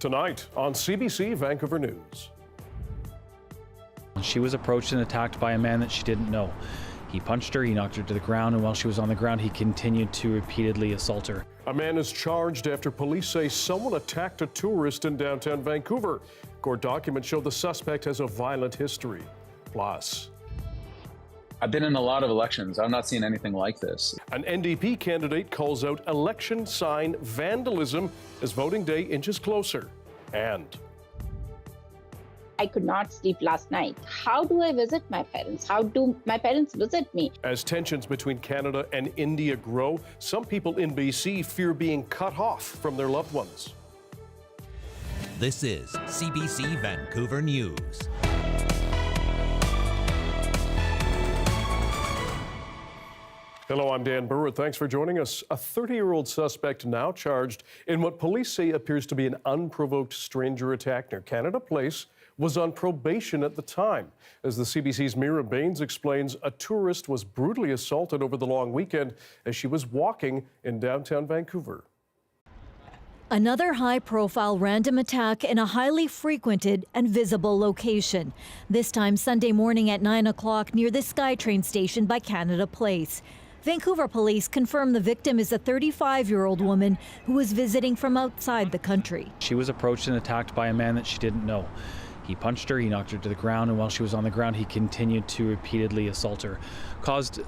Tonight on CBC Vancouver News. She was approached and attacked by a man that she didn't know. He punched her, he knocked her to the ground, and while she was on the ground, he continued to repeatedly assault her. A man is charged after police say someone attacked a tourist in downtown Vancouver. Court documents show the suspect has a violent history. Plus, I've been in a lot of elections. I've not seen anything like this. an NDP candidate calls out election sign vandalism as voting day inches closer. And I could not sleep last night. How do I visit my parents? How do my parents visit me? as tensions between Canada and India grow, some people in BC fear being cut off from their loved ones. This is CBC Vancouver News. Hello, I'm Dan Burritt. Thanks for joining us. A 30-year-old suspect now charged in what police say appears to be an unprovoked stranger attack near Canada Place was on probation at the time. As the CBC's Mira Baines explains, a tourist was brutally assaulted over the long weekend as she was walking in downtown Vancouver. Another high-profile random attack in a highly frequented and visible location. This time Sunday morning at 9 o'clock near the SkyTrain station by Canada Place. Vancouver police confirm the victim is a 35-year-old woman who was visiting from outside the country. She was approached and attacked by a man that she didn't know. He punched her, he knocked her to the ground, and while she was on the ground, he continued to repeatedly assault her. Caused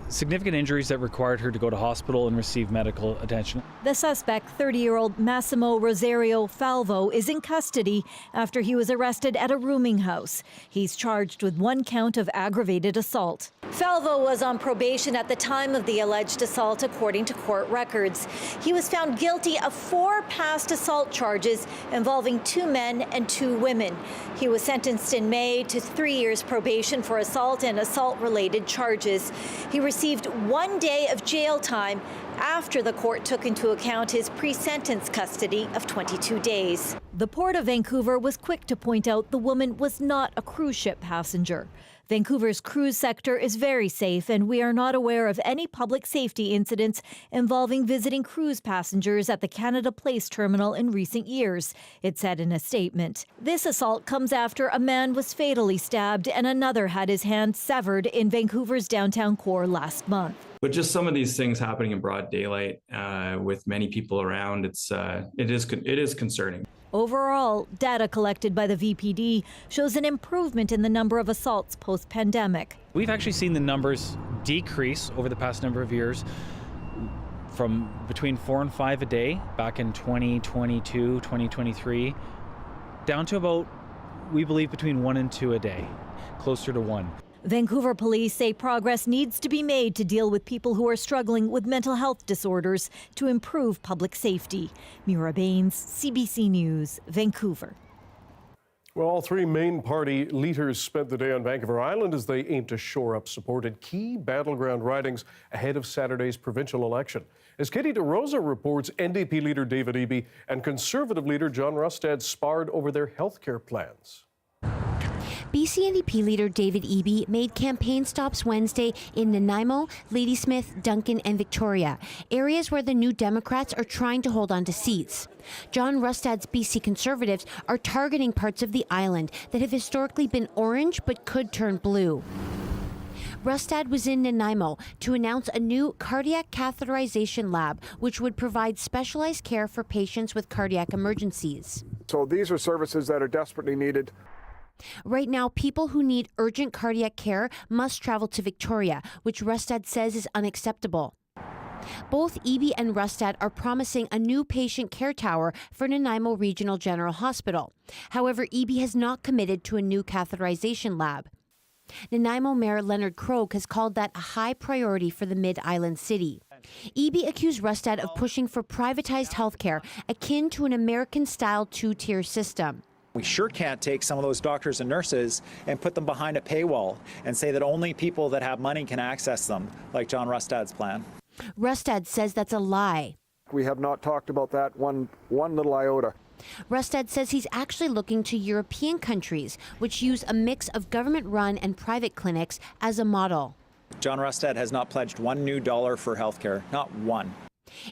significant injuries that required her to go to hospital and receive medical attention. The suspect, 30-year-old Massimo Rosario Falvo, is in custody after he was arrested at a rooming house. He's charged with 1 count of aggravated assault. Falvo was on probation at the time of the alleged assault, according to court records. He was found guilty of 4 past assault charges involving 2 men and 2 women. He was sentenced in May to 3 years probation for assault and assault-related charges. He received 1 day of jail time after the court took into account his pre-sentence custody of 22 days. The Port of Vancouver was quick to point out the woman was not a cruise ship passenger. Vancouver's cruise sector is very safe, and we are not aware of any public safety incidents involving visiting cruise passengers at the Canada Place terminal in recent years, it said in a statement. This assault comes after a man was fatally stabbed and another had his hand severed in Vancouver's downtown core last month. But just some of these things happening in broad daylight with many people around, it is concerning. Overall, data collected by the VPD shows an improvement in the number of assaults post-pandemic. We've actually seen the numbers decrease over the past number of years from between 4 and 5 a day back in 2022, 2023, down to about, we believe, between 1 and 2 a day, closer to 1. Vancouver police say progress needs to be made to deal with people who are struggling with mental health disorders to improve public safety. Mira Baines, CBC News, Vancouver. Well, all 3 main party leaders spent the day on Vancouver Island as they aim to shore up support at key battleground ridings ahead of Saturday's provincial election. As Katie DeRosa reports, NDP leader David Eby and Conservative leader John Rustad sparred over their health care plans. BC NDP leader David Eby made campaign stops Wednesday in Nanaimo, Ladysmith, Duncan and Victoria, areas where the New Democrats are trying to hold on to seats. John Rustad's BC Conservatives are targeting parts of the island that have historically been orange but could turn blue. Rustad was in Nanaimo to announce a new cardiac catheterization lab, which would provide specialized care for patients with cardiac emergencies. So these are services that are desperately needed. Right now, people who need urgent cardiac care must travel to Victoria, which Rustad says is unacceptable. Both Eby and Rustad are promising a new patient care tower for Nanaimo Regional General Hospital. However, Eby has not committed to a new catheterization lab. Nanaimo Mayor Leonard Krogh has called that a high priority for the Mid-Island city. Eby accused Rustad of pushing for privatized healthcare akin to an American-style 2-tier system. We sure can't take some of those doctors and nurses and put them behind a paywall and say that only people that have money can access them, like John Rustad's plan. Rustad says that's a lie. We have not talked about that one little iota. Rustad says he's actually looking to European countries, which use a mix of government-run and private clinics as a model. John Rustad has not pledged $1 new for healthcare, not one.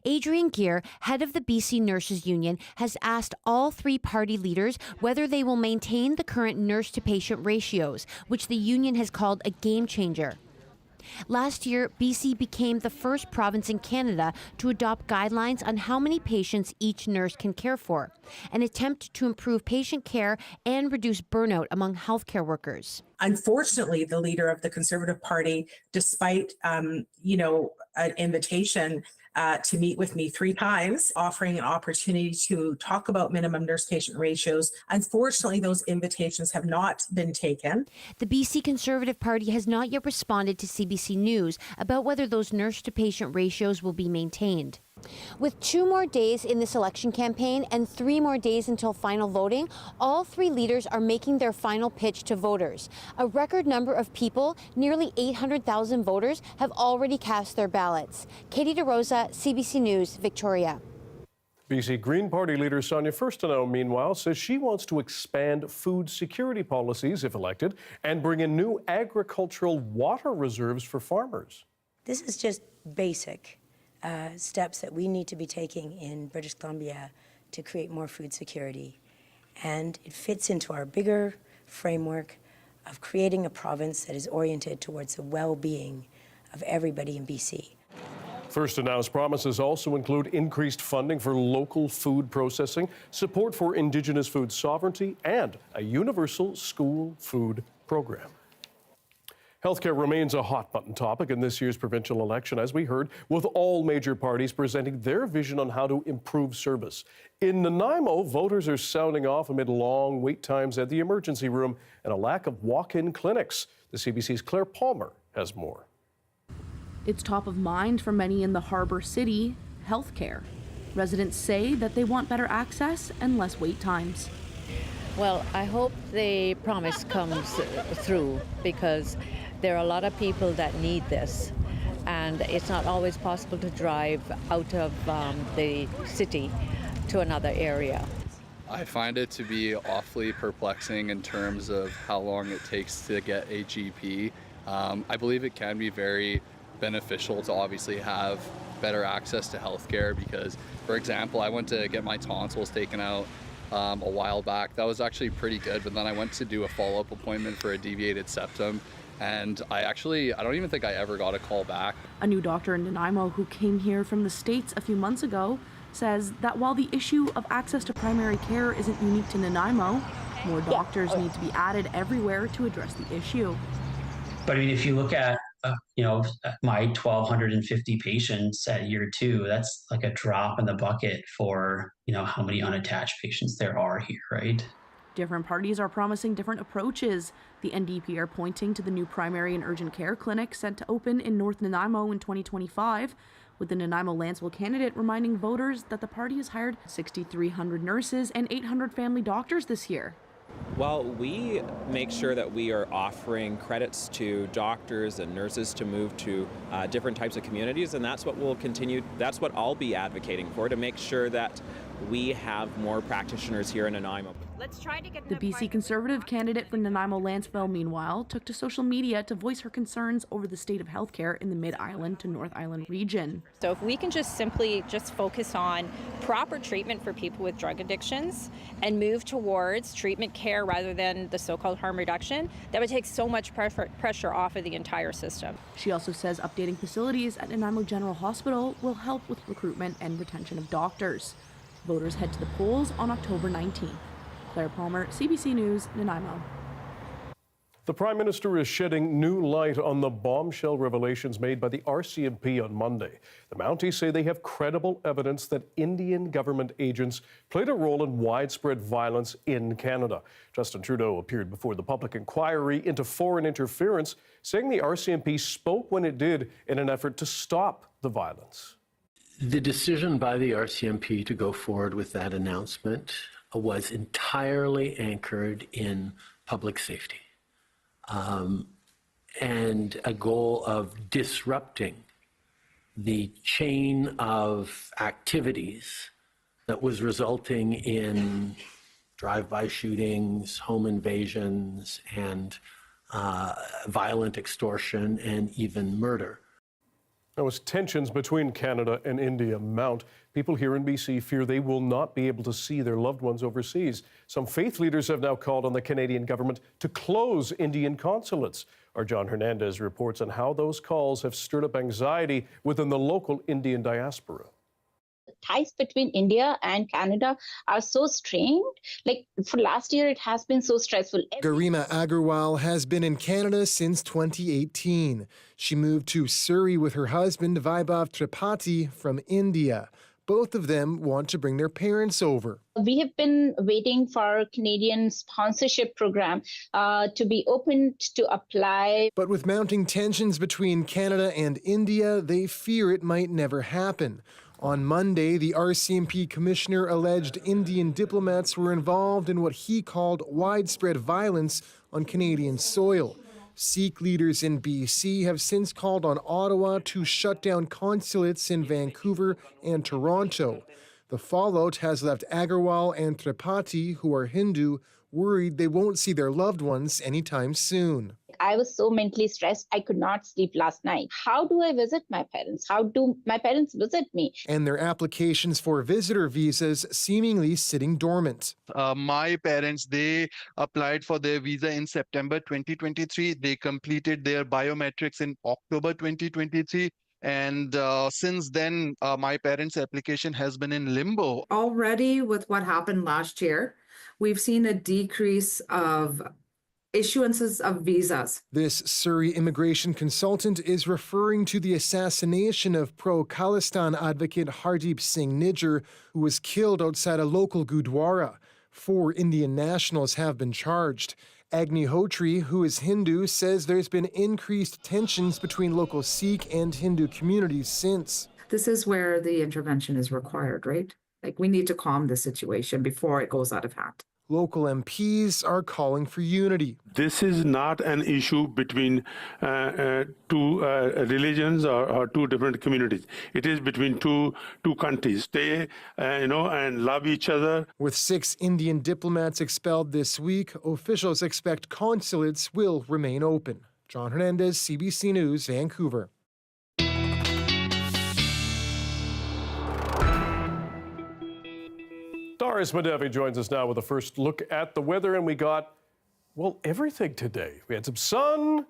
Adrian Gear, head of the BC Nurses Union, has asked all three party leaders whether they will maintain the current nurse-to-patient ratios, which the union has called a game changer. Last year, BC became the first province in Canada to adopt guidelines on how many patients each nurse can care for, an attempt to improve patient care and reduce burnout among healthcare workers. Unfortunately, the leader of the Conservative Party, despite an invitation to meet with me 3 times, offering an opportunity to talk about minimum nurse-patient ratios, unfortunately, those invitations have not been taken. The BC Conservative Party has not yet responded to CBC News about whether those nurse-to-patient ratios will be maintained. With 2 more days in this election campaign and 3 more days until final voting, all three leaders are making their final pitch to voters. A record number of people, nearly 800,000 voters, have already cast their ballots. Katie DeRosa, CBC News, Victoria. BC Green Party leader Sonia Furstenau, meanwhile, says she wants to expand food security policies if elected and bring in new agricultural water reserves for farmers. This is just basic steps that we need to be taking in British Columbia to create more food security. And it fits into our bigger framework of creating a province that is oriented towards the well-being of everybody in BC. First announced promises also include increased funding for local food processing, support for Indigenous food sovereignty, and a universal school food program. Healthcare remains a hot-button topic in this year's provincial election, as we heard, with all major parties presenting their vision on how to improve service. In Nanaimo, voters are sounding off amid long wait times at the emergency room and a lack of walk-in clinics. The CBC's Claire Palmer has more. It's top of mind for many in the Harbour City, healthcare. Residents say that they want better access and less wait times. Well, I hope the promise comes through because there are a lot of people that need this, and it's not always possible to drive out of the city to another area. I find it to be awfully perplexing in terms of how long it takes to get a GP. I believe it can be very beneficial to obviously have better access to healthcare because, for example, I went to get my tonsils taken out a while back. That was actually pretty good, but then I went to do a follow-up appointment for a deviated septum, and I don't even think I ever got a call back. A new doctor in Nanaimo who came here from the States a few months ago says that while the issue of access to primary care isn't unique to Nanaimo, more doctors need to be added everywhere to address the issue. But I mean, if you look at my 1,250 patients at year 2, that's like a drop in the bucket for, how many unattached patients there are here, right? Different parties are promising different approaches. The NDP are pointing to the new primary and urgent care clinic set to open in North Nanaimo in 2025, with the Nanaimo-Lanceville candidate reminding voters that the party has hired 6,300 nurses and 800 family doctors this year. Well, we make sure that we are offering credits to doctors and nurses to move to different types of communities, and that's what we'll continue. That's what I'll be advocating for, to make sure that we have more practitioners here in Nanaimo. Let's try to get the BC Conservative candidate for Nanaimo-Lanceville, meanwhile, took to social media to voice her concerns over the state of healthcare in the Mid-Island to North Island region. So if we can simply focus on proper treatment for people with drug addictions and move towards treatment care rather than the so-called harm reduction, that would take so much pressure off of the entire system. She also says updating facilities at Nanaimo General Hospital will help with recruitment and retention of doctors. Voters head to the polls on October 19th. Claire Palmer, CBC News, Nanaimo. The Prime Minister is shedding new light on the bombshell revelations made by the RCMP on Monday. The Mounties say they have credible evidence that Indian government agents played a role in widespread violence in Canada. Justin Trudeau appeared before the public inquiry into foreign interference, saying the RCMP spoke when it did in an effort to stop the violence. The decision by the RCMP to go forward with that announcement was entirely anchored in public safety and a goal of disrupting the chain of activities that was resulting in drive-by shootings, home invasions, and violent extortion and even murder. Now, as tensions between Canada and India mount, people here in BC fear they will not be able to see their loved ones overseas. Some faith leaders have now called on the Canadian government to close Indian consulates. Our John Hernandez reports on how those calls have stirred up anxiety within the local Indian diaspora. Ties between India and Canada are so strained. Like for last year, it has been so stressful. Garima Agarwal has been in Canada since 2018. She moved to Surrey with her husband, Vaibhav Tripathi, from India. Both of them want to bring their parents over. We have been waiting for Canadian sponsorship program to be opened to apply. But with mounting tensions between Canada and India, they fear it might never happen. On Monday, the RCMP commissioner alleged Indian diplomats were involved in what he called widespread violence on Canadian soil. Sikh leaders in BC have since called on Ottawa to shut down consulates in Vancouver and Toronto. The fallout has left Agarwal and Tripathi, who are Hindu, worried they won't see their loved ones anytime soon. I was so mentally stressed, I could not sleep last night. How do I visit my parents? How do my parents visit me? And their applications for visitor visas seemingly sitting dormant. My parents, they applied for their visa in September 2023. They completed their biometrics in October 2023. And since then, my parents' application has been in limbo. Already with what happened last year, we've seen a decrease of issuances of visas. This Surrey immigration consultant is referring to the assassination of pro-Khalistan advocate Hardeep Singh Nijjar, who was killed outside a local Gurdwara. 4 Indian nationals have been charged. Agni Hotri, who is Hindu, says there's been increased tensions between local Sikh and Hindu communities since. This is where the intervention is required, right? Like we need to calm the situation before it goes out of hand. Local MPs are calling for unity. This is not an issue between two religions or two different communities. It is between two countries. Stay, and love each other. With 6 Indian diplomats expelled this week, officials expect consulates will remain open. John Hernandez, CBC News, Vancouver. Doris Madevi joins us now with a first look at the weather, and we got, well, everything today. We had some sun,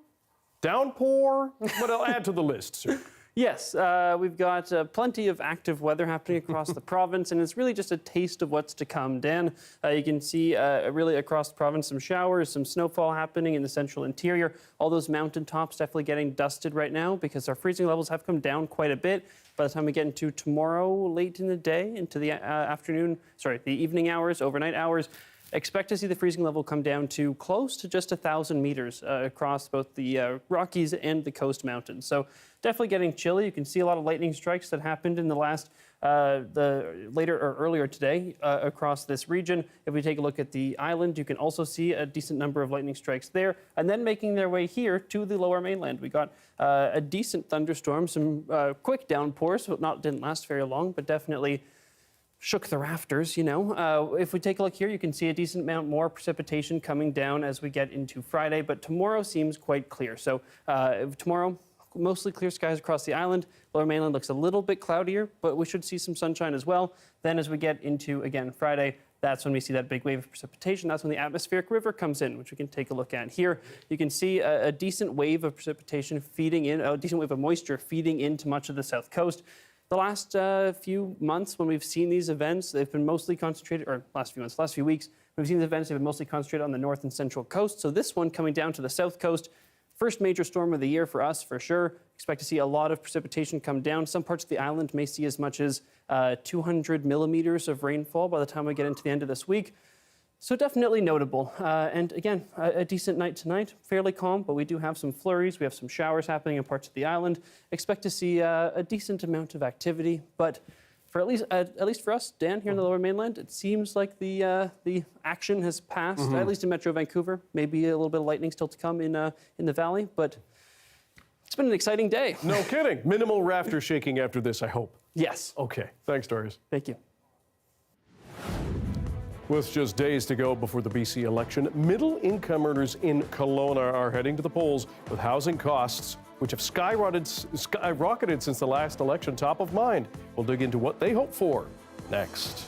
downpour. What I'll add to the list, sir? Yes, we've got plenty of active weather happening across the province, and it's really just a taste of what's to come. Dan, you can see really across the province some showers, some snowfall happening in the central interior. All those mountain tops definitely getting dusted right now because our freezing levels have come down quite a bit. By the time we get into tomorrow, late in the day, into the the evening hours, overnight hours, expect to see the freezing level come down to close to just 1,000 meters across both the Rockies and the Coast Mountains. So definitely getting chilly. You can see a lot of lightning strikes that happened in the last, earlier today across this region. If we take a look at the island, you can also see a decent number of lightning strikes there. And then making their way here to the lower mainland, we got a decent thunderstorm, some quick downpours, so didn't last very long, but definitely shook the rafters, If we take a look here, you can see a decent amount more precipitation coming down as we get into Friday, but tomorrow seems quite clear. So tomorrow, mostly clear skies across the island. Lower mainland looks a little bit cloudier, but we should see some sunshine as well. Then as we get into, again, Friday, that's when we see that big wave of precipitation. That's when the atmospheric river comes in, which we can take a look at here. You can see a decent wave of precipitation feeding in, a decent wave of moisture feeding into much of the south coast. The last few months when we've seen these events, they've been mostly concentrated, or last few weeks, we've seen these events, they've been mostly concentrated on the north and central coast. So this one coming down to the south coast, first major storm of the year for us, for sure. Expect to see a lot of precipitation come down. Some parts of the island may see as much as 200 millimeters of rainfall by the time we get into the end of this week. So definitely notable. And again, a decent night tonight, fairly calm, but we do have some flurries. We have some showers happening in parts of the island. Expect to see a decent amount of activity, but for at least for us, Dan, here in the lower mainland, it seems like the action has passed, at least in Metro Vancouver. Maybe a little bit of lightning still to come in the valley, but it's been an exciting day. No kidding. Minimal rafter shaking after this, I hope. Yes. Okay. Thanks, Doris. Thank you. With just days to go before the BC election, middle-income earners in Kelowna are heading to the polls with housing costs which have skyrocketed since the last election, top of mind. We'll dig into what they hope for next.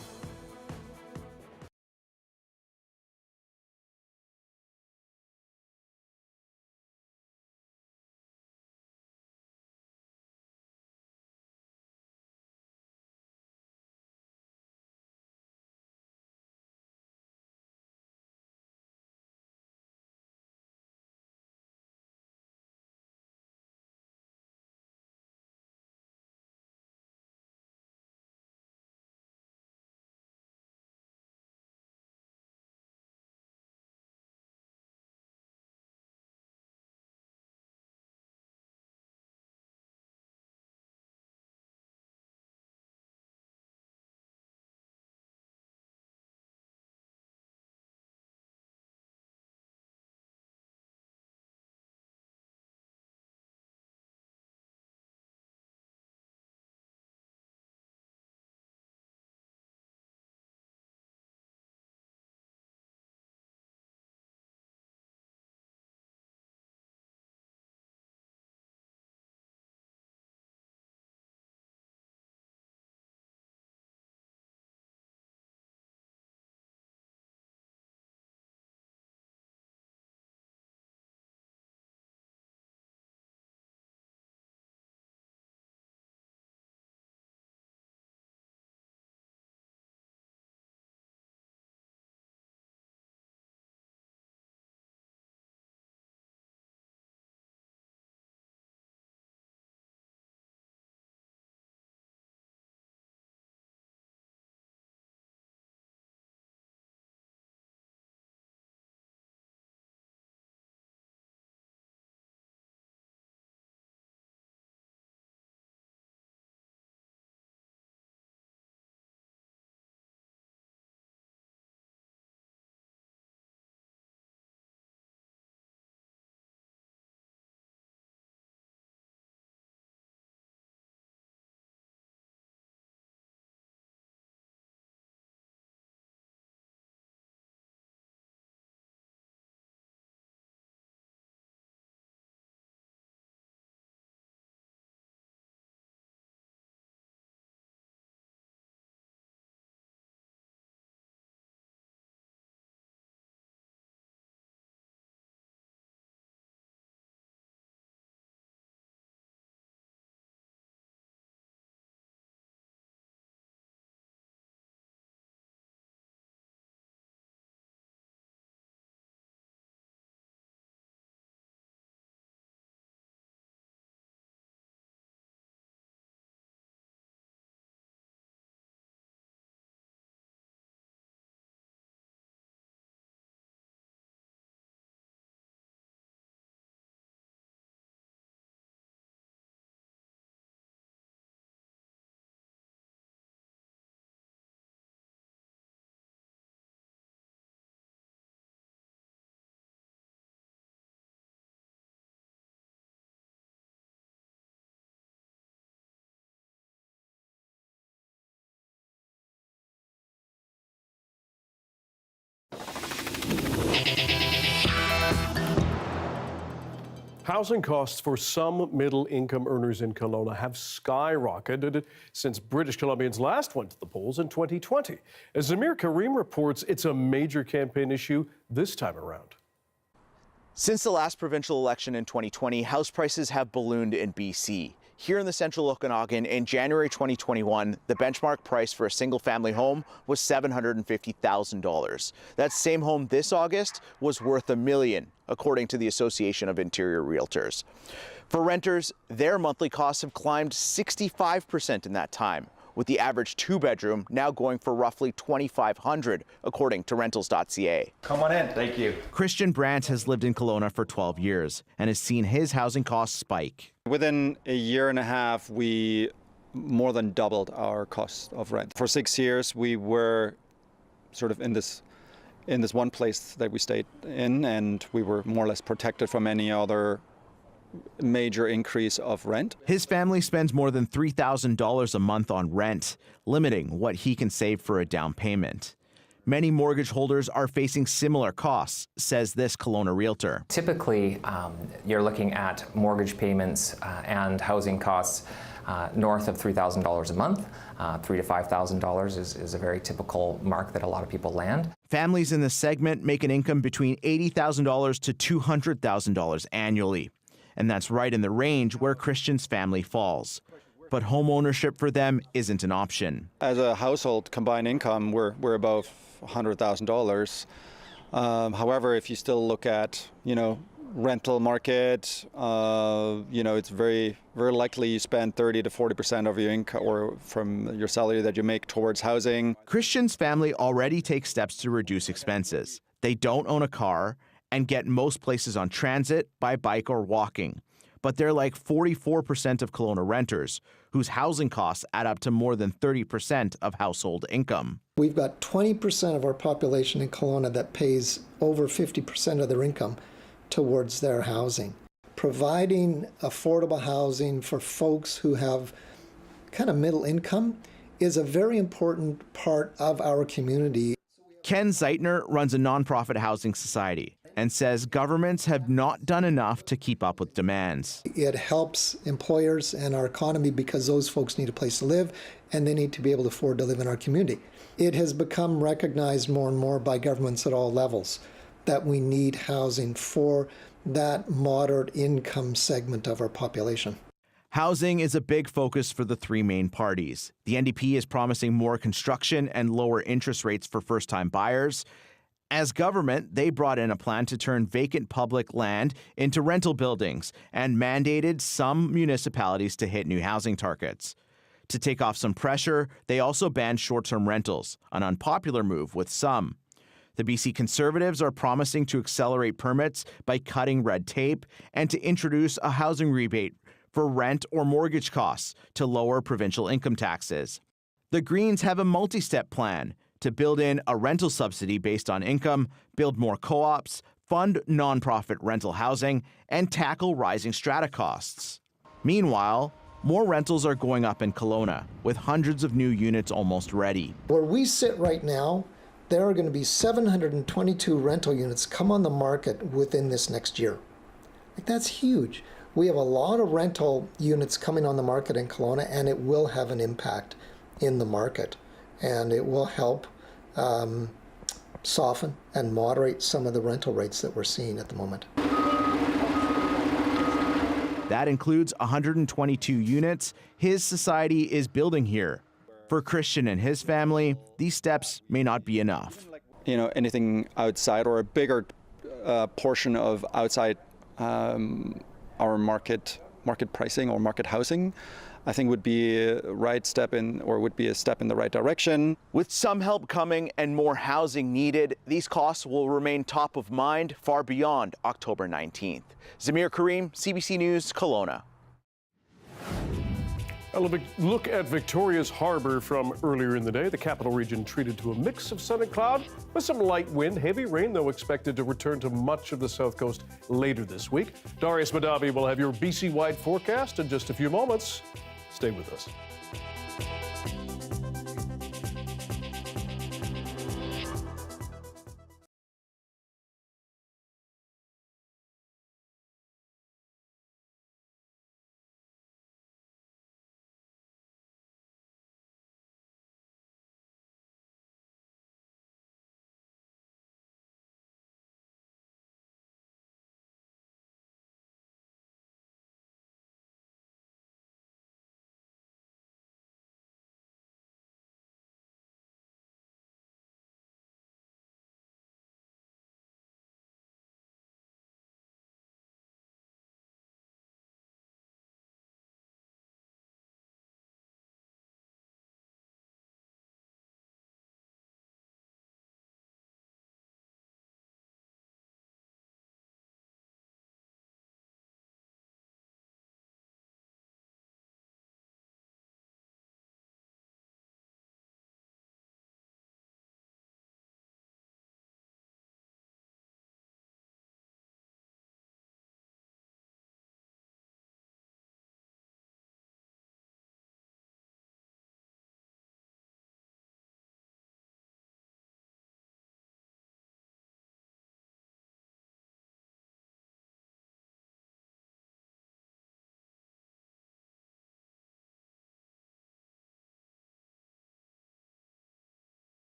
Housing costs for some middle-income earners in Kelowna have skyrocketed since British Columbians last went to the polls in 2020. As Zamir Karim reports, it's a major campaign issue this time around. Since the last provincial election in 2020, house prices have ballooned in BC. Here in the central Okanagan, in January 2021, the benchmark price for a single-family home was $750,000. That same home this August was worth $1 million, according to the Association of Interior Realtors. For renters, their monthly costs have climbed 65% in that time, with the average two-bedroom now going for roughly $2,500, according to rentals.ca. Come on in. Thank you. Christian Brandt has lived in Kelowna for 12 years and has seen his housing costs spike. Within a year and a half, we more than doubled our cost of rent. For 6 years, we were sort of in this one place that we stayed in, and we were more or less protected from any other major increase of rent. His family spends more than $3,000 a month on rent, limiting what he can save for a down payment. Many mortgage holders are facing similar costs, says this Kelowna realtor. Typically, you're looking at mortgage payments and housing costs north of $3,000 a month. $3,000 to $5,000 is a very typical mark that a lot of people land. Families in this segment make an income between $80,000 to $200,000 annually. And that's right in the range where Christian's family falls. But home ownership for them isn't an option. As a household combined income, we're above $100,000. However, if you still look at, rental market, it's very, very likely you spend 30 to 40% of your income or from your salary that you make towards housing. Christian's family already takes steps to reduce expenses. They don't own a car and get most places on transit, by bike, or walking. But they're like 44% of Kelowna renters, whose housing costs add up to more than 30% of household income. We've got 20% of our population in Kelowna that pays over 50% of their income towards their housing. Providing affordable housing for folks who have kind of middle income is a very important part of our community. Ken Zeitner runs a nonprofit housing society and says governments have not done enough to keep up with demands. It helps employers and our economy because those folks need a place to live and they need to be able to afford to live in our community. It has become recognized more and more by governments at all levels that we need housing for that moderate income segment of our population. Housing is a big focus for the three main parties. The NDP is promising more construction and lower interest rates for first-time buyers. As government, they brought in a plan to turn vacant public land into rental buildings and mandated some municipalities to hit new housing targets. To take off some pressure, they also banned short-term rentals, an unpopular move with some. The BC Conservatives are promising to accelerate permits by cutting red tape and to introduce a housing rebate for rent or mortgage costs to lower provincial income taxes. The Greens have a multi-step plan to build in a rental subsidy based on income, build more co-ops, fund nonprofit rental housing, and tackle rising strata costs. Meanwhile, more rentals are going up in Kelowna, with hundreds of new units almost ready. Where we sit right now, there are going to be 722 rental units come on the market within this next year. That's huge. We have a lot of rental units coming on the market in Kelowna, and it will have an impact in the market. And it will help soften and moderate some of the rental rates that we're seeing at the moment. That includes 122 units his society is building here. For Christian and his family, these steps may not be enough. Anything outside or a bigger portion of outside our market pricing or market housing, I think would be a step in the right direction. With some help coming and more housing needed, these costs will remain top of mind far beyond October 19th. Zamir Karim, CBC News, Kelowna. A look at Victoria's Harbour from earlier in the day. The capital region treated to a mix of sun and cloud with some light wind. Heavy rain, though, expected to return to much of the south coast later this week. Darius Madavi will have your BC-wide forecast in just a few moments. Stay with us.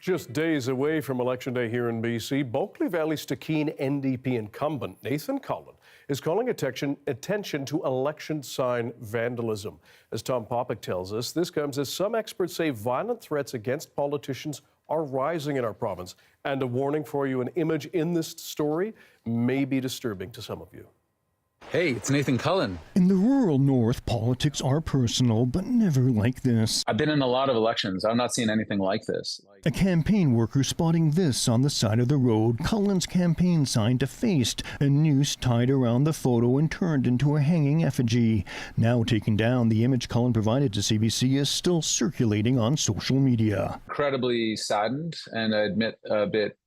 Just days away from Election Day here in BC, Bulkley Valley's Stikine NDP incumbent Nathan Cullen is calling attention to election sign vandalism. As Tom Popick tells us, this comes as some experts say violent threats against politicians are rising in our province. And a warning for you, an image in this story may be disturbing to some of you. Hey, it's Nathan Cullen. In the rural north, politics are personal, but never like this. I've been in a lot of elections. I'm not seeing anything like this. A campaign worker spotting this on the side of the road. Cullen's campaign sign defaced, a noose tied around the photo and turned into a hanging effigy. Now taken down, the image Cullen provided to CBC is still circulating on social media. Incredibly saddened and I admit a bit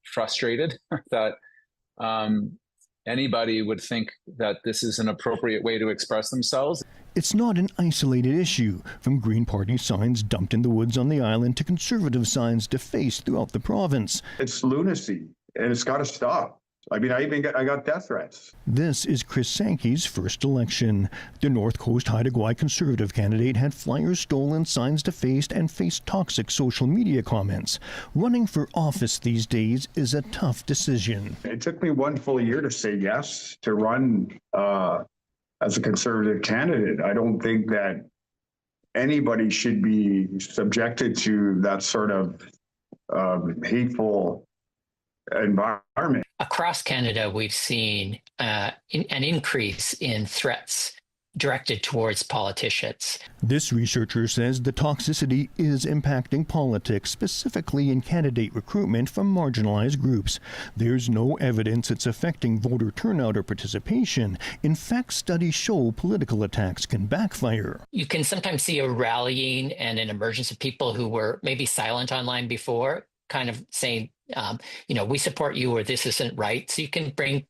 frustrated that anybody would think that this is an appropriate way to express themselves. It's not an isolated issue, from Green Party signs dumped in the woods on the island to Conservative signs defaced throughout the province. It's lunacy, and it's got to stop. I mean, I got death threats. This is Chris Sankey's first election. The North Coast Haida Conservative candidate had flyers stolen, signs defaced, and faced toxic social media comments. Running for office these days is a tough decision. It took me 1 full year to say yes to run as a Conservative candidate. I don't think that anybody should be subjected to that sort of hateful environment. Across Canada, we've seen an increase in threats directed towards politicians. This researcher says the toxicity is impacting politics, specifically in candidate recruitment from marginalized groups. There's no evidence it's affecting voter turnout or participation. In fact, studies show political attacks can backfire. You can sometimes see a rallying and an emergence of people who were maybe silent online before, kind of saying, we support you or this isn't right. So you can bring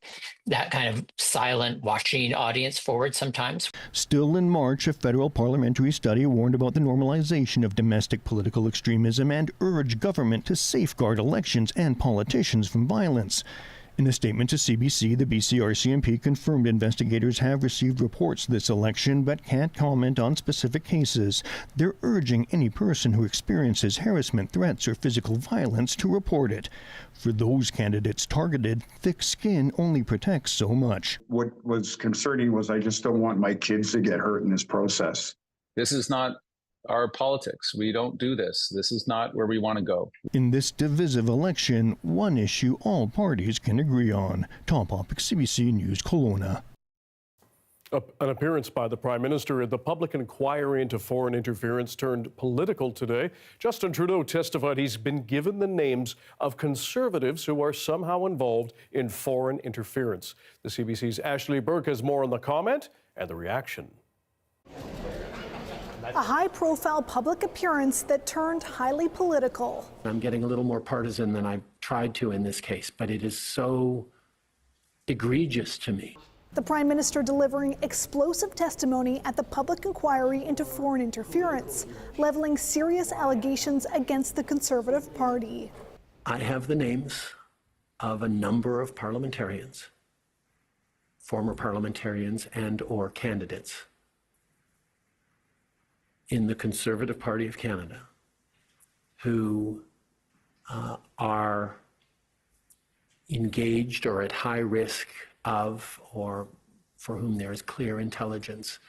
that kind of silent watching audience forward sometimes. Still in March, a federal parliamentary study warned about the normalization of domestic political extremism and urged government to safeguard elections and politicians from violence. In a statement to CBC, the BC RCMP confirmed investigators have received reports this election but can't comment on specific cases. They're urging any person who experiences harassment, threats, or physical violence to report it. For those candidates targeted, thick skin only protects so much. What was concerning was I just don't want my kids to get hurt in this process. This is not our politics. We don't do this. This is not where we want to go. In this divisive election, one issue all parties can agree on. Tom Popick, CBC News, Kelowna. An appearance by the Prime Minister at the public inquiry into foreign interference turned political today. Justin Trudeau testified he's been given the names of Conservatives who are somehow involved in foreign interference. The CBC's Ashley Burke has more on the comment and the reaction. A high-profile public appearance that turned highly political. I'm getting a little more partisan than I've tried to in this case, but it is so egregious to me. The Prime Minister delivering explosive testimony at the public inquiry into foreign interference, leveling serious allegations against the Conservative Party. I have the names of a number of parliamentarians, former parliamentarians and/or candidates in the Conservative Party of Canada who are engaged or at high risk of, or for whom there is clear intelligence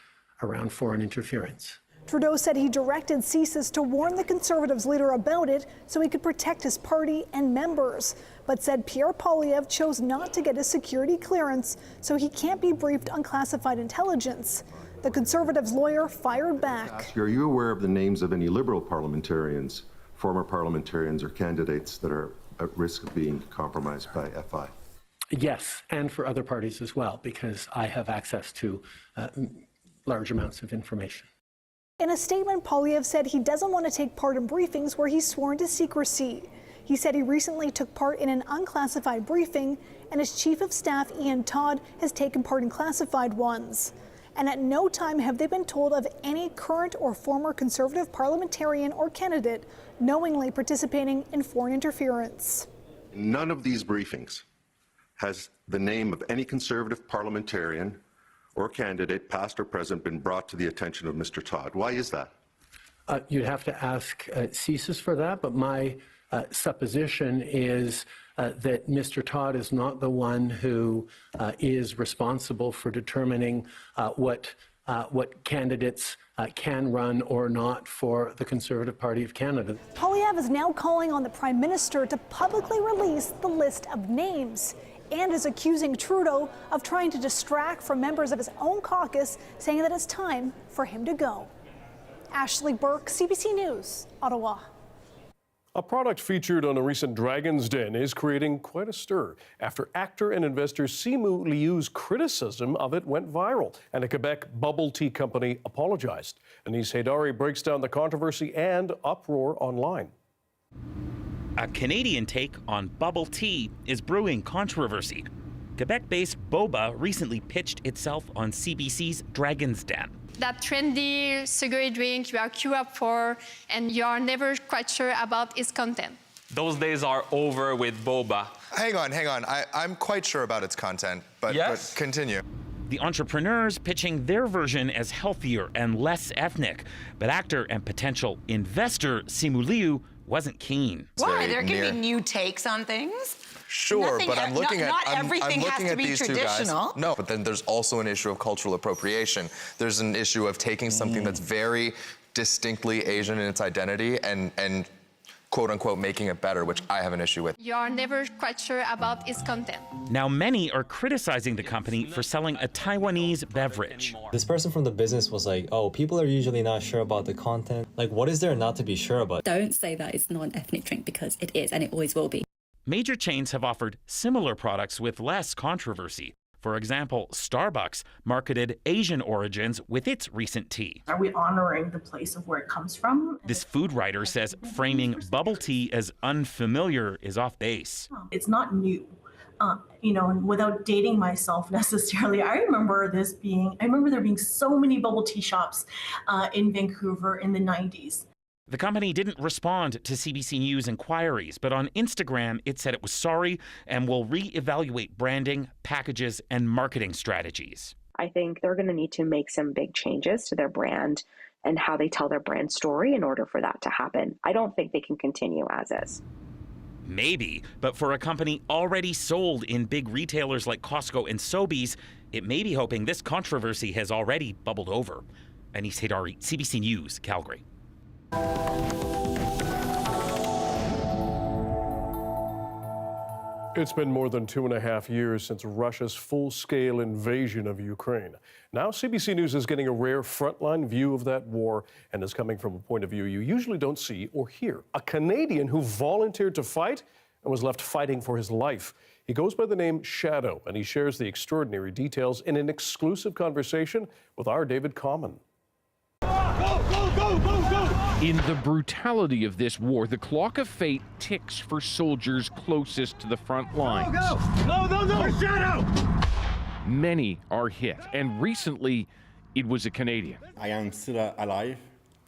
around foreign interference. Trudeau said he directed CSIS to warn the Conservatives leader about it so he could protect his party and members, but said Pierre Poilievre chose not to get a security clearance, so he can't be briefed on classified intelligence. The Conservatives' lawyer fired back. Are you aware of the names of any Liberal parliamentarians, former parliamentarians or candidates that are at risk of being compromised by FI? Yes, and for other parties as well, because I have access to large amounts of information. In a statement, Poilievre said he doesn't want to take part in briefings where he's sworn to secrecy. He said he recently took part in an unclassified briefing, and his Chief of Staff, Ian Todd, has taken part in classified ones. And at no time have they been told of any current or former Conservative parliamentarian or candidate knowingly participating in foreign interference. None of these briefings has the name of any Conservative parliamentarian or candidate, past or present, been brought to the attention of Mr. Todd. Why is that? You'd have to ask CSIS for that, but my supposition is that Mr. Todd is not the one who is responsible for determining what candidates can run or not for the Conservative Party of Canada. Poilievre is now calling on the Prime Minister to publicly release the list of names and is accusing Trudeau of trying to distract from members of his own caucus, saying that it's time for him to go. Ashley Burke, CBC News, Ottawa. A product featured on a recent Dragon's Den is creating quite a stir after actor and investor Simu Liu's criticism of it went viral, and a Quebec bubble tea company apologized. Anis Haydari breaks down the controversy and uproar online. A Canadian take on bubble tea is brewing controversy. Quebec-based Boba recently pitched itself on CBC's Dragon's Den. That trendy sugary drink you are queued up for and you are never quite sure about its content. Those days are over with boba. Hang on. I'm quite sure about its content, but continue. The entrepreneurs pitching their version as healthier and less ethnic, but actor and potential investor Simu Liu wasn't keen. Why? There can be new takes on things. Sure, Nothing, but I'm looking at not everything I'm has looking to at be these two guys. No, but then there's also an issue of cultural appropriation. There's an issue of taking something that's very distinctly Asian in its identity and quote unquote making it better, which I have an issue with. You are never quite sure about its content. Now many are criticizing the company for selling a Taiwanese beverage. This person from the business was like, oh, people are usually not sure about the content. Like, what is there not to be sure about? Don't say that it's not an ethnic drink, because it is, and it always will be. Major chains have offered similar products with less controversy. For example, Starbucks marketed Asian origins with its recent tea. Are we honoring the place of where it comes from? This food writer says framing bubble tea as unfamiliar is off base. It's not new. And without dating myself necessarily, I remember there being so many bubble tea shops in Vancouver in the 90s. The company didn't respond to CBC News inquiries, but on Instagram, it said it was sorry and will reevaluate branding, packages, and marketing strategies. I think they're going to need to make some big changes to their brand and how they tell their brand story in order for that to happen. I don't think they can continue as is. Maybe, but for a company already sold in big retailers like Costco and Sobeys, it may be hoping this controversy has already bubbled over. Anis Haydari, CBC News, Calgary. It's been more than 2.5 years since Russia's full-scale invasion of Ukraine. Now CBC News is getting a rare frontline view of that war and is coming from a point of view you usually don't see or hear. A Canadian who volunteered to fight and was left fighting for his life. He goes by the name Shadow, and he shares the extraordinary details in an exclusive conversation with our David Common. In the brutality of this war, the clock of fate ticks for soldiers closest to the front lines. No, Shadow! Many are hit, and recently it was a Canadian. I am still alive,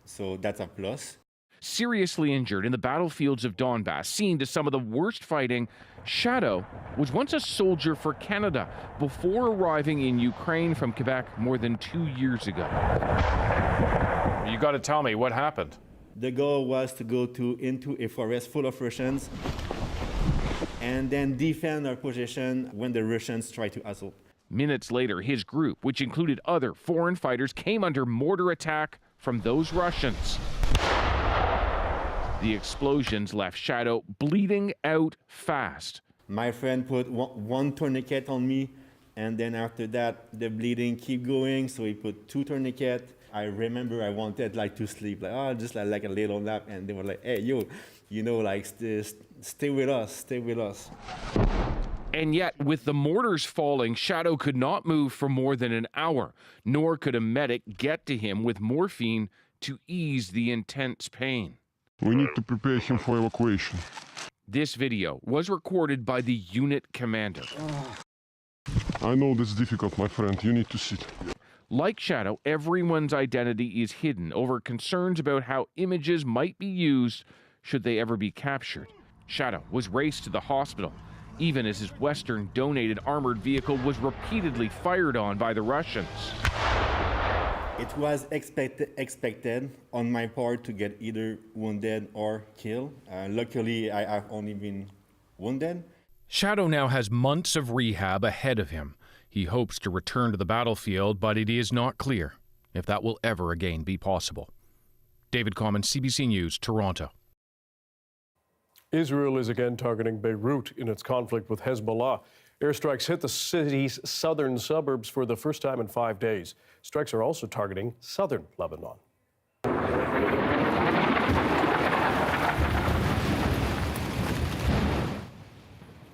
so that's a plus. Seriously injured in the battlefields of Donbass, seen to some of the worst fighting, Shadow was once a soldier for Canada before arriving in Ukraine from Quebec more than 2 years ago. You got to tell me what happened. The goal was to go into a forest full of Russians and then defend our position when the Russians try to assault. Minutes later, his group, which included other foreign fighters, came under mortar attack from those Russians. The explosions left Shadow bleeding out fast. My friend put one tourniquet on me, and then after that, the bleeding keep going, so he put 2 tourniquets. I remember I wanted to sleep, just like a little nap, and they were like, hey, stay with us. And yet, with the mortars falling, Shadow could not move for more than an hour, nor could a medic get to him with morphine to ease the intense pain. We need to prepare him for evacuation. This video was recorded by the unit commander. I know that's difficult, my friend. You need to sit. Like Shadow, everyone's identity is hidden over concerns about how images might be used should they ever be captured. Shadow was raced to the hospital, even as his Western-donated armored vehicle was repeatedly fired on by the Russians. It was expected on my part to get either wounded or killed. Luckily, I have only been wounded. Shadow now has months of rehab ahead of him. He hopes to return to the battlefield, but it is not clear if that will ever again be possible. David Common, CBC News, Toronto. Israel is again targeting Beirut in its conflict with Hezbollah. Airstrikes hit the city's southern suburbs for the first time in 5 days. Strikes are also targeting southern Lebanon.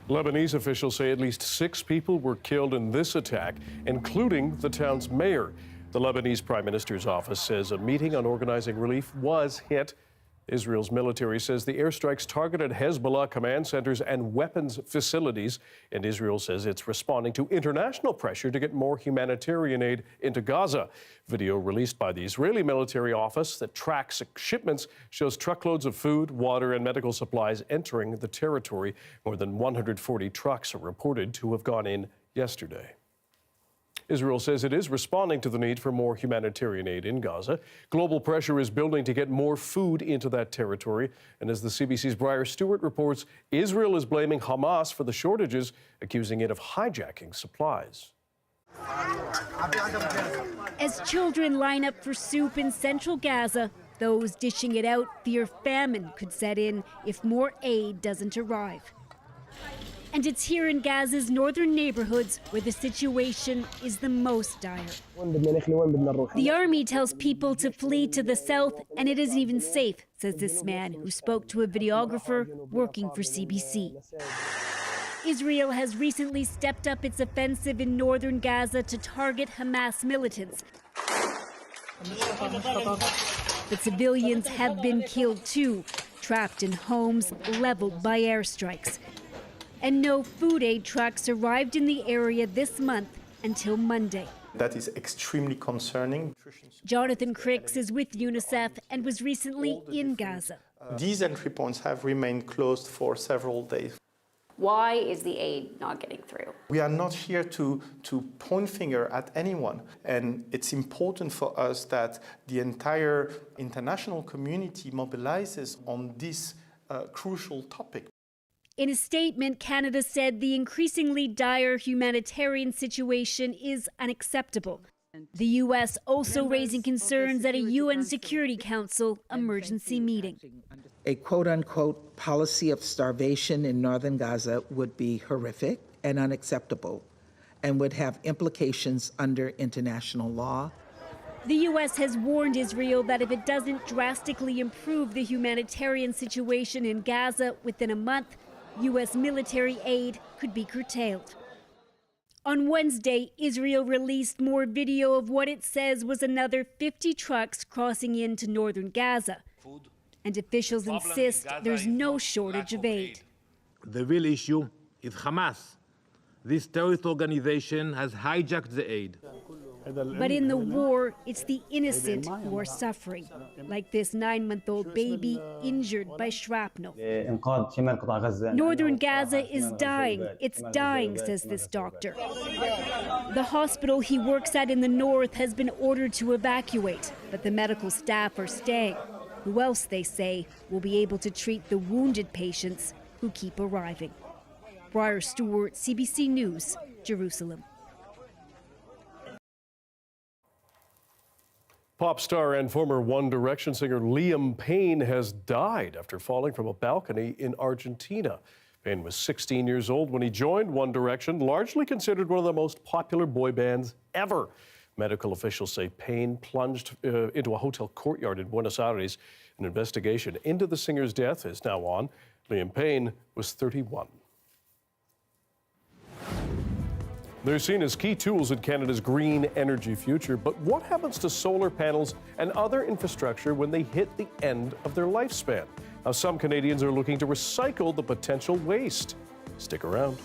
Lebanese officials say at least 6 people were killed in this attack, including the town's mayor. The Lebanese Prime Minister's office says a meeting on organizing relief was hit. Israel's military says the airstrikes targeted Hezbollah command centers and weapons facilities, and Israel says it's responding to international pressure to get more humanitarian aid into Gaza. Video released by the Israeli military office that tracks shipments shows truckloads of food, water, and medical supplies entering the territory. More than 140 trucks are reported to have gone in yesterday. Israel says it is responding to the need for more humanitarian aid in Gaza. Global pressure is building to get more food into that territory. And as the CBC's Briar Stewart reports, Israel is blaming Hamas for the shortages, accusing it of hijacking supplies. As children line up for soup in central Gaza, those dishing it out fear famine could set in if more aid doesn't arrive. And it's here in Gaza's northern neighborhoods where the situation is the most dire. The army tells people to flee to the south, and it isn't even safe, says this man who spoke to a videographer working for CBC. Israel has recently stepped up its offensive in northern Gaza to target Hamas militants. But civilians have been killed too, trapped in homes leveled by airstrikes. And no food aid trucks arrived in the area this month until Monday. That is extremely concerning. Jonathan Cricks is with UNICEF and was recently in Gaza. These entry points have remained closed for several days. Why is the aid not getting through? We are not here to point finger at anyone. And it's important for us that the entire international community mobilizes on this crucial topic. In a statement, Canada said the increasingly dire humanitarian situation is unacceptable. The U.S. also raising concerns at a UN Security Council emergency meeting. A quote-unquote policy of starvation in northern Gaza would be horrific and unacceptable and would have implications under international law. The U.S. has warned Israel that if it doesn't drastically improve the humanitarian situation in Gaza within a month, U.S. military aid could be curtailed. On Wednesday, Israel released more video of what it says was another 50 trucks crossing into northern Gaza. And officials insist there's no shortage of aid. The real issue is Hamas. This terrorist organization has hijacked the aid. But in the war, it's the innocent who are suffering, like this 9-month-old baby injured by shrapnel. Northern Gaza is dying. It's dying, says this doctor. The hospital he works at in the north has been ordered to evacuate, but the medical staff are staying. Who else, they say, will be able to treat the wounded patients who keep arriving? Briar Stewart, CBC News, Jerusalem. Pop star and former One Direction singer Liam Payne has died after falling from a balcony in Argentina. Payne was 16 years old when he joined One Direction, largely considered one of the most popular boy bands ever. Medical officials say Payne plunged into a hotel courtyard in Buenos Aires. An investigation into the singer's death is now on. Liam Payne was 31. They're seen as key tools in Canada's green energy future, but what happens to solar panels and other infrastructure when they hit the end of their lifespan? Now, some Canadians are looking to recycle the potential waste. Stick around.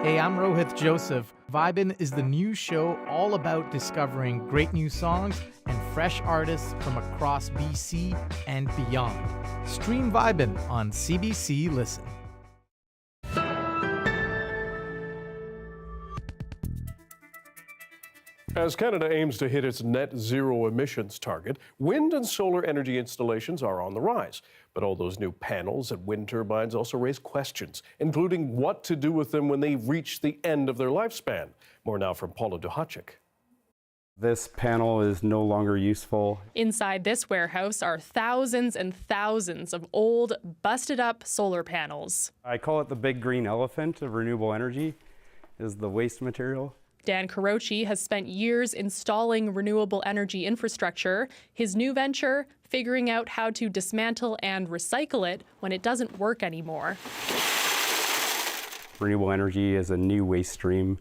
Hey, I'm Rohith Joseph. Vibin' is the new show all about discovering great new songs and fresh artists from across BC and beyond. Stream Vibin' on CBC Listen. As Canada aims to hit its net zero emissions target, wind and solar energy installations are on the rise. But all those new panels and wind turbines also raise questions, including what to do with them when they reach the end of their lifespan. More now from Paula Duhacek. This panel is no longer useful. Inside this warehouse are thousands and thousands of old, busted up solar panels. I call it the big green elephant of renewable energy, is the waste material. Dan Burritt has spent years installing renewable energy infrastructure. His new venture, figuring out how to dismantle and recycle it when it doesn't work anymore. Renewable energy is a new waste stream.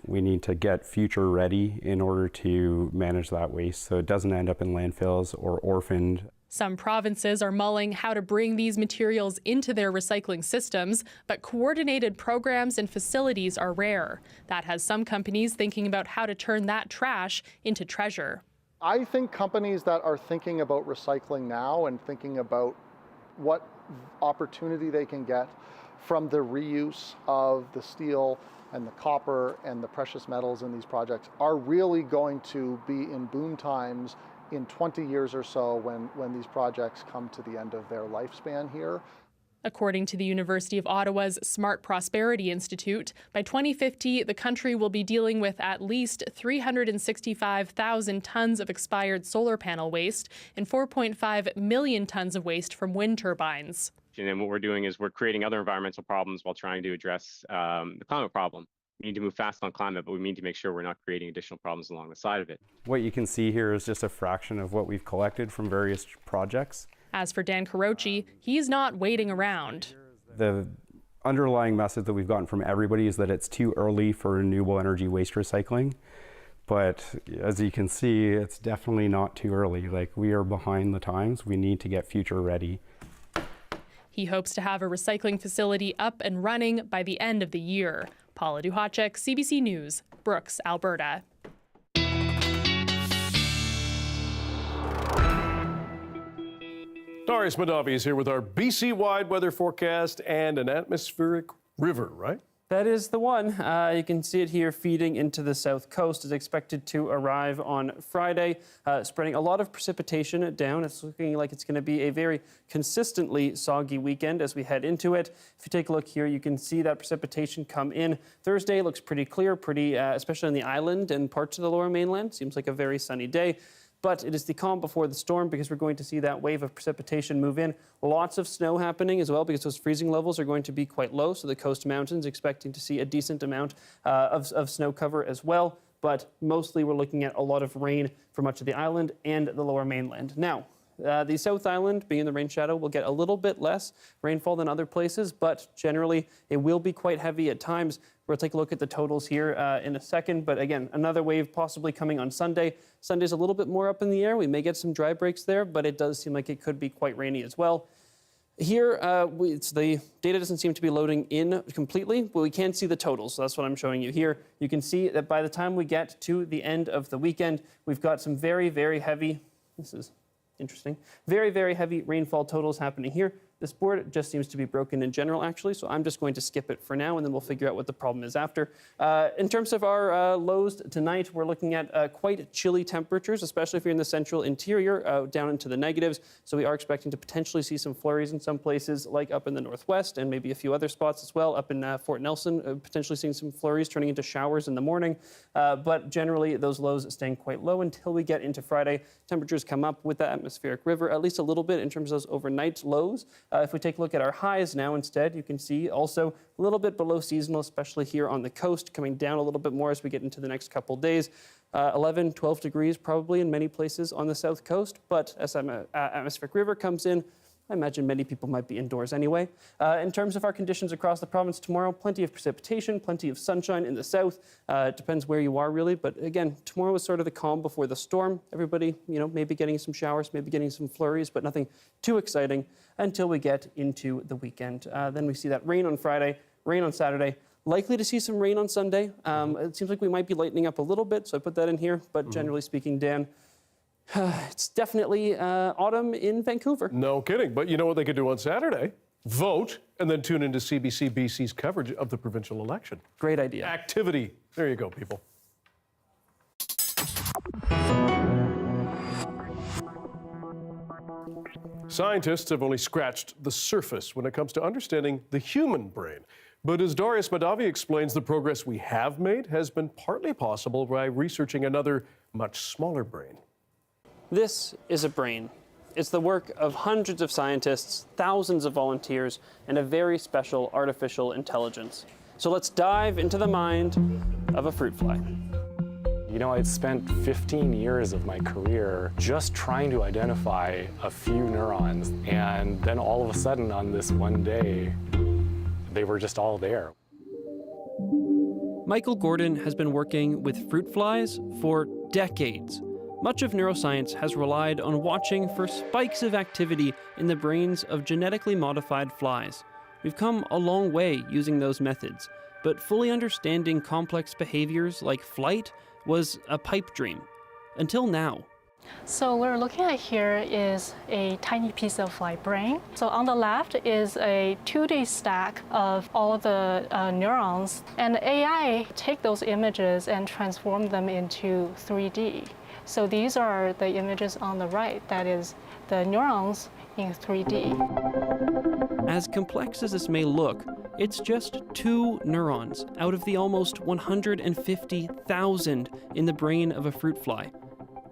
We need to get future ready in order to manage that waste so it doesn't end up in landfills or orphaned. Some provinces are mulling how to bring these materials into their recycling systems, but coordinated programs and facilities are rare. That has some companies thinking about how to turn that trash into treasure. I think companies that are thinking about recycling now and thinking about what opportunity they can get from the reuse of the steel and the copper and the precious metals in these projects are really going to be in boom times in 20 years or so when these projects come to the end of their lifespan here. According to the University of Ottawa's Smart Prosperity Institute, by 2050, the country will be dealing with at least 365,000 tons of expired solar panel waste and 4.5 million tons of waste from wind turbines. And what we're doing is we're creating other environmental problems while trying to address the climate problem. We need to move fast on climate, but we need to make sure we're not creating additional problems along the side of it. What you can see here is just a fraction of what we've collected from various projects. As for Dan Burritt, he's not waiting around. The underlying message that we've gotten from everybody is that it's too early for renewable energy waste recycling. But as you can see, it's definitely not too early. Like, we are behind the times. We need to get future ready. He hopes to have a recycling facility up and running by the end of the year. Paula Duhacek, CBC News, Brooks, Alberta. Darius Madavi is here with our BC-wide weather forecast and an atmospheric river, right? That is the one. You can see it here feeding into the south coast. It's expected to arrive on Friday, spreading a lot of precipitation down. It's looking like it's going to be a very consistently soggy weekend as we head into it. If you take a look here, you can see that precipitation come in. Thursday looks pretty clear, especially on the island and parts of the lower mainland. Seems like a very sunny day. But it is the calm before the storm because we're going to see that wave of precipitation move in. Lots of snow happening as well because those freezing levels are going to be quite low. So the coast mountains expecting to see a decent amount of snow cover as well. But mostly we're looking at a lot of rain for much of the island and the lower mainland. Now, the South Island, being in the rain shadow, will get a little bit less rainfall than other places, but generally it will be quite heavy at times. We'll take a look at the totals here in a second, but again, another wave possibly coming on Sunday. Sunday's a little bit more up in the air. We may get some dry breaks there, but it does seem like it could be quite rainy as well. Here, the data doesn't seem to be loading in completely, but we can see the totals. So that's what I'm showing you here. You can see that by the time we get to the end of the weekend, we've got some very, very heavy, this is interesting, very, very heavy rainfall totals happening here. This board just seems to be broken in general, actually, so I'm just going to skip it for now, and then we'll figure out what the problem is after. In terms of our lows tonight, we're looking at quite chilly temperatures, especially if you're in the central interior, down into the negatives. So we are expecting to potentially see some flurries in some places, like up in the northwest, and maybe a few other spots as well. Up in Fort Nelson, potentially seeing some flurries turning into showers in the morning. But generally, those lows staying quite low until we get into Friday. Temperatures come up with the atmospheric river, at least a little bit in terms of those overnight lows. If we take a look at our highs now instead, you can see also a little bit below seasonal, especially here on the coast, coming down a little bit more as we get into the next couple days. 11, 12 degrees probably in many places on the south coast, but as atmospheric river comes in, I imagine many people might be indoors anyway. In terms of our conditions across the province tomorrow, plenty of precipitation, plenty of sunshine in the south. It depends where you are really, but again, tomorrow is sort of the calm before the storm. Everybody, maybe getting some showers, maybe getting some flurries, but nothing too exciting until we get into the weekend. Then we see that rain on Friday, rain on Saturday, a Likely to see some rain on Sunday. It seems like we might be lightening up a little bit, so I put that in here. But generally speaking, Dan, it's definitely autumn in Vancouver. No kidding. But you know what they could do on Saturday? Vote and then tune into CBC BC's coverage of the provincial election. Great idea. Activity. There you go, people. Scientists have only scratched the surface when it comes to understanding the human brain. But as Darius Madavi explains, the progress we have made has been partly possible by researching another, much smaller brain. This is a brain. It's the work of hundreds of scientists, thousands of volunteers, and a very special artificial intelligence. So let's dive into the mind of a fruit fly. You know, I'd spent 15 years of my career just trying to identify a few neurons, and then all of a sudden on this one day, they were just all there. Michael Gordon has been working with fruit flies for decades. Much of neuroscience has relied on watching for spikes of activity in the brains of genetically modified flies. We've come a long way using those methods, but fully understanding complex behaviors like flight was a pipe dream. Until now. So what we're looking at here is a tiny piece of fly brain. So on the left is a 2D stack of all the neurons, and AI take those images and transform them into 3D. So these are the images on the right, that is the neurons in 3D. As complex as this may look, it's just 2 neurons out of the almost 150,000 in the brain of a fruit fly.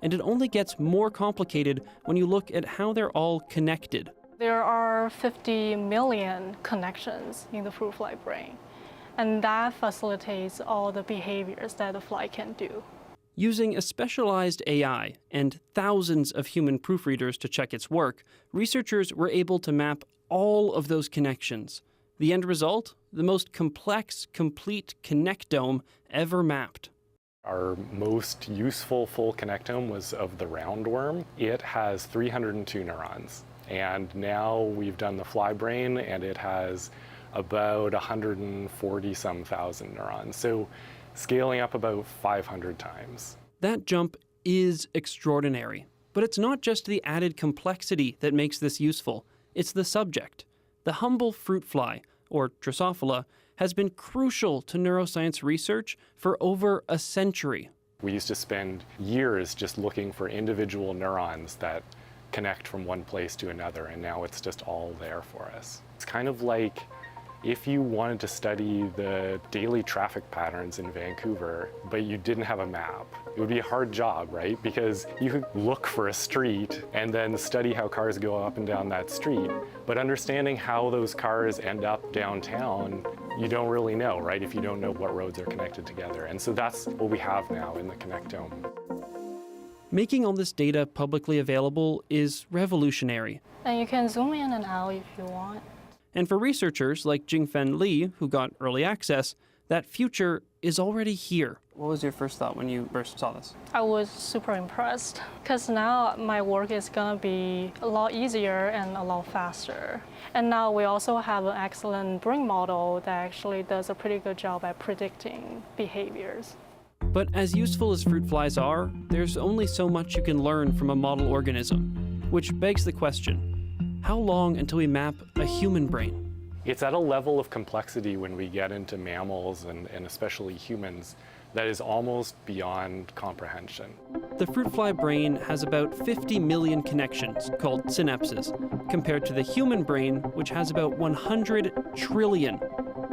And it only gets more complicated when you look at how they're all connected. There are 50 million connections in the fruit fly brain, and that facilitates all the behaviors that the fly can do. Using a specialized AI and thousands of human proofreaders to check its work, researchers were able to map all of those connections. The end result? The most complex, complete connectome ever mapped. Our most useful full connectome was of the roundworm. It has 302 neurons. And now we've done the fly brain, and it has about 140-some thousand neurons. So scaling up about 500 times. That jump is extraordinary. But it's not just the added complexity that makes this useful. It's the subject. The humble fruit fly, or Drosophila, has been crucial to neuroscience research for over a century. We used to spend years just looking for individual neurons that connect from one place to another, and now it's just all there for us. It's kind of like if you wanted to study the daily traffic patterns in Vancouver, but you didn't have a map. It would be a hard job, right? Because you could look for a street and then study how cars go up and down that street. But understanding how those cars end up downtown, you don't really know, right? If you don't know what roads are connected together. And so that's what we have now in the connectome. Making all this data publicly available is revolutionary. And you can zoom in and out if you want. And for researchers like Jingfen Li, who got early access, that future is already here. What was your first thought when you first saw this? I was super impressed, because now my work is going to be a lot easier and a lot faster. And now we also have an excellent brain model that actually does a pretty good job at predicting behaviors. But as useful as fruit flies are, there's only so much you can learn from a model organism, which begs the question, how long until we map a human brain? It's at a level of complexity when we get into mammals and especially humans that is almost beyond comprehension. The fruit fly brain has about 50 million connections, called synapses, compared to the human brain, which has about 100 trillion.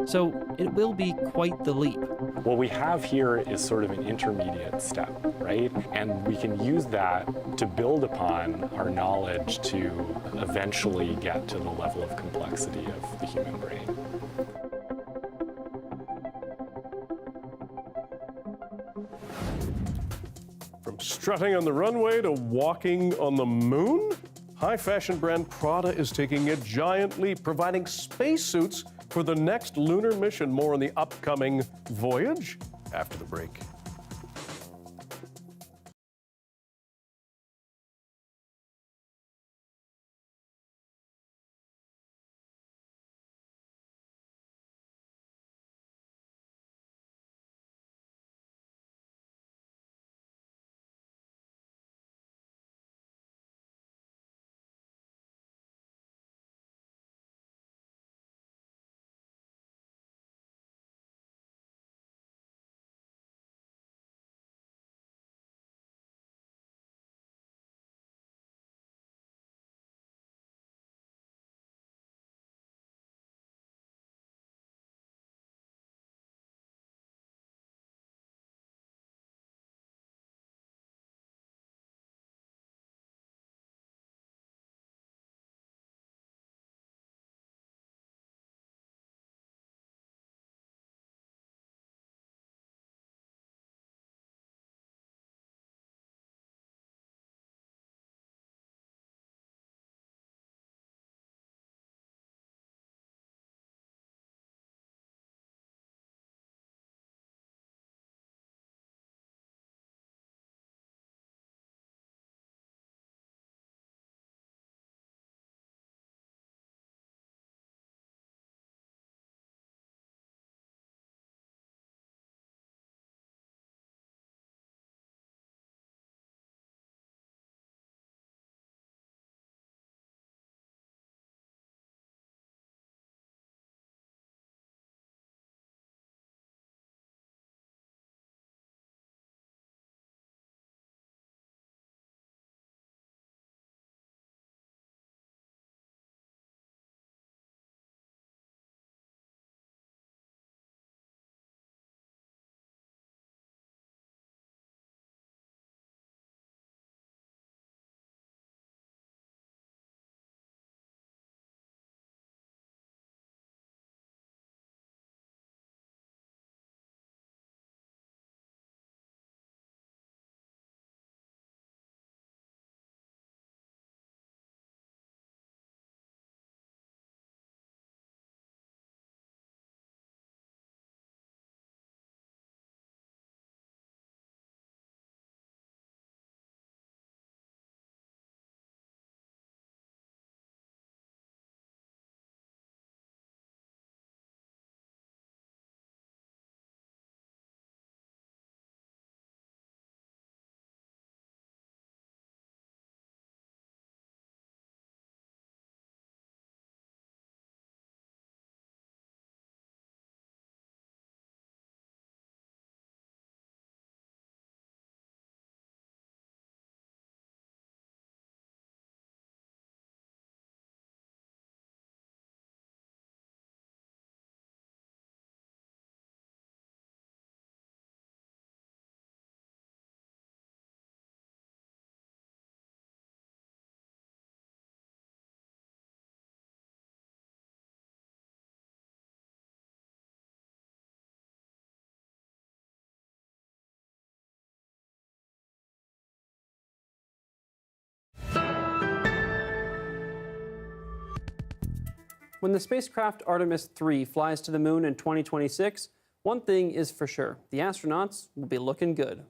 So it will be quite the leap. What we have here is sort of an intermediate step, right? And we can use that to build upon our knowledge to eventually get to the level of complexity of the human brain. From strutting on the runway to walking on the moon, high fashion brand Prada is taking a giant leap, providing spacesuits for the next lunar mission. More on the upcoming voyage after the break. When the spacecraft Artemis 3 flies to the moon in 2026, one thing is for sure, the astronauts will be looking good.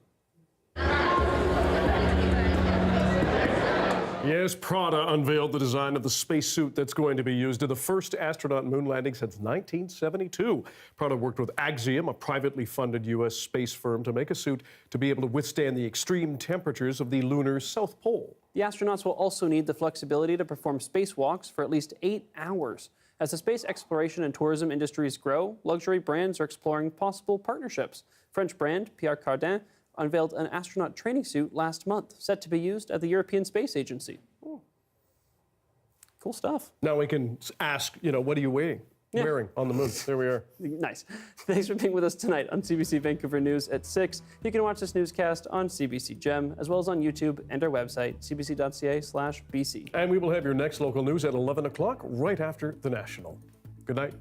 Yes, Prada unveiled the design of the spacesuit that's going to be used in the first astronaut moon landing since 1972. Prada worked with Axiom, a privately funded U.S. space firm, to make a suit to be able to withstand the extreme temperatures of the lunar South Pole. The astronauts will also need the flexibility to perform spacewalks for at least 8 hours. As the space exploration and tourism industries grow, luxury brands are exploring possible partnerships. French brand Pierre Cardin unveiled an astronaut training suit last month, set to be used at the European Space Agency. Ooh. Cool stuff. Now we can ask, what are you wearing on the moon? There we are. Nice. Thanks for being with us tonight on CBC Vancouver News at 6. You can watch this newscast on CBC Gem, as well as on YouTube and our website, cbc.ca/BC. And we will have your next local news at 11 o'clock, right after the National. Good night.